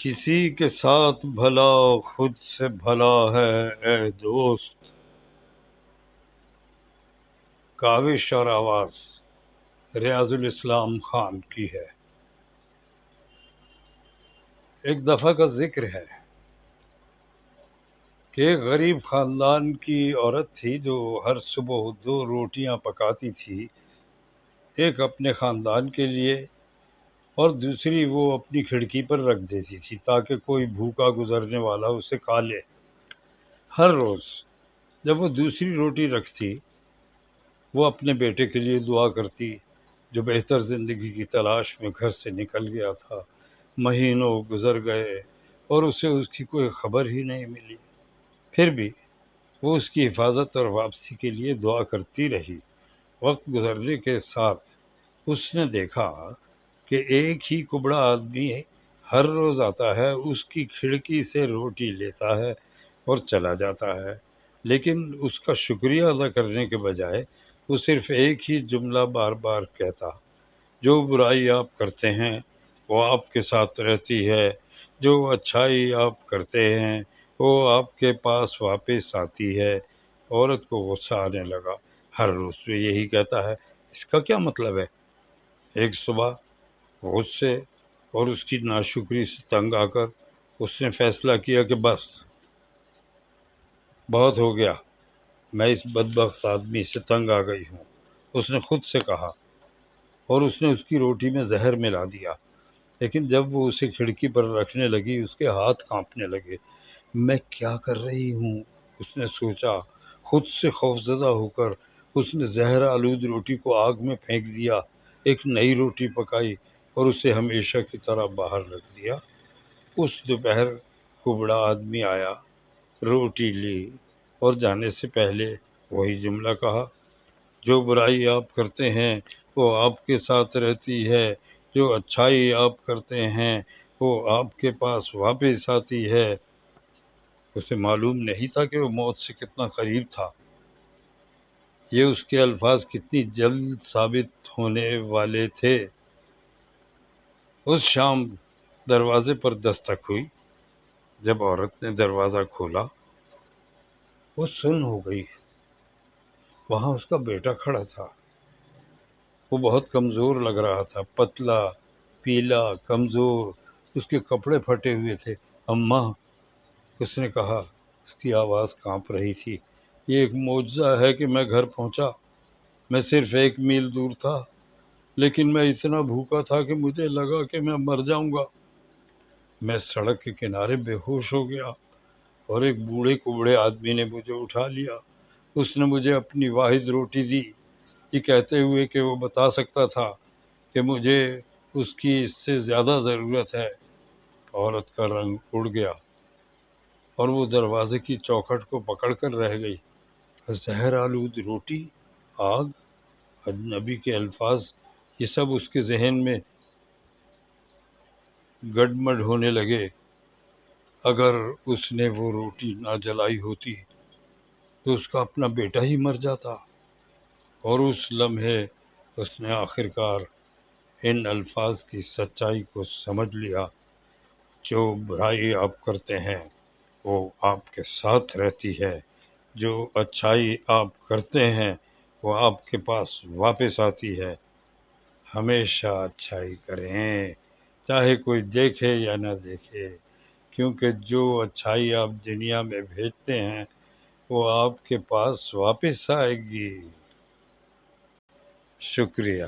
کسی کے ساتھ بھلا خود سے بھلا ہے اے دوست۔ کاوش اور آواز ریاض الاسلام خان کی ہے۔ ایک دفعہ کا ذکر ہے کہ ایک غریب خاندان کی عورت تھی جو ہر صبح 2 روٹیاں پکاتی تھی، ایک اپنے خاندان کے لیے اور دوسری وہ اپنی کھڑکی پر رکھ دیتی تھی تاکہ کوئی بھوکا گزرنے والا اسے کھا لے۔ ہر روز جب وہ دوسری روٹی رکھتی، وہ اپنے بیٹے کے لیے دعا کرتی جو بہتر زندگی کی تلاش میں گھر سے نکل گیا تھا۔ مہینوں گزر گئے اور اسے اس کی کوئی خبر ہی نہیں ملی۔ پھر بھی وہ اس کی حفاظت اور واپسی کے لیے دعا کرتی رہی۔ وقت گزرنے کے ساتھ اس نے دیکھا کہ ایک ہی کبڑا آدمی ہر روز آتا ہے، اس کی کھڑکی سے روٹی لیتا ہے اور چلا جاتا ہے، لیکن اس کا شکریہ ادا کرنے کے بجائے وہ صرف ایک ہی جملہ بار بار کہتا: جو برائی آپ کرتے ہیں وہ آپ کے ساتھ رہتی ہے، جو اچھائی آپ کرتے ہیں وہ آپ کے پاس واپس آتی ہے۔ عورت کو غصہ آنے لگا۔ ہر روز وہ یہی کہتا ہے، اس کا کیا مطلب ہے؟ ایک صبح غصے اور اس کی ناشکری سے تنگ آ کر اس نے فیصلہ کیا کہ بس بہت ہو گیا، میں اس بدبخت آدمی سے تنگ آ گئی ہوں، اس نے خود سے کہا، اور اس نے اس کی روٹی میں زہر ملا دیا۔ لیکن جب وہ اسے کھڑکی پر رکھنے لگی اس کے ہاتھ کانپنے لگے۔ میں کیا کر رہی ہوں؟ اس نے سوچا۔ خود سے خوفزدہ ہو کر اس نے زہر آلود روٹی کو آگ میں پھینک دیا، ایک نئی روٹی پکائی اور اسے ہمیشہ کی طرح باہر رکھ دیا۔ اس دوپہر کبڑا آدمی آیا، روٹی لی اور جانے سے پہلے وہی جملہ کہا: جو برائی آپ کرتے ہیں وہ آپ کے ساتھ رہتی ہے، جو اچھائی آپ کرتے ہیں وہ آپ کے پاس واپس آتی ہے۔ اسے معلوم نہیں تھا کہ وہ موت سے کتنا قریب تھا۔ یہ اس کے الفاظ کتنی جلد ثابت ہونے والے تھے۔ اس شام دروازے پر دستک ہوئی۔ جب عورت نے دروازہ کھولا، وہ سن ہو گئی۔ وہاں اس کا بیٹا کھڑا تھا۔ وہ بہت کمزور لگ رہا تھا، پتلا، پیلا، کمزور، اس کے کپڑے پھٹے ہوئے تھے۔ اماں، اس نے کہا، اس کی آواز کانپ رہی تھی، یہ ایک معجزہ ہے کہ میں گھر پہنچا۔ میں صرف 1 میل دور تھا، لیکن میں اتنا بھوکا تھا کہ مجھے لگا کہ میں مر جاؤں گا۔ میں سڑک کے کنارے بے ہوش ہو گیا اور ایک بوڑھے کبڑے آدمی نے مجھے اٹھا لیا۔ اس نے مجھے اپنی واحد روٹی دی، یہ کہتے ہوئے کہ وہ بتا سکتا تھا کہ مجھے اس کی اس سے زیادہ ضرورت ہے۔ عورت کا رنگ اڑ گیا اور وہ دروازے کی چوکھٹ کو پکڑ کر رہ گئی۔ زہر آلود روٹی، آگ، اجنبی کے الفاظ، یہ سب اس کے ذہن میں گڈمڈ ہونے لگے۔ اگر اس نے وہ روٹی نہ جلائی ہوتی تو اس کا اپنا بیٹا ہی مر جاتا۔ اور اس لمحے اس نے آخرکار ان الفاظ کی سچائی کو سمجھ لیا: جو برائی آپ کرتے ہیں وہ آپ کے ساتھ رہتی ہے، جو اچھائی آپ کرتے ہیں وہ آپ کے پاس واپس آتی ہے۔ ہمیشہ اچھائی کریں، چاہے کوئی دیکھے یا نہ دیکھے، کیونکہ جو اچھائی آپ دنیا میں بھیجتے ہیں وہ آپ کے پاس واپس آئے گی۔ شکریہ۔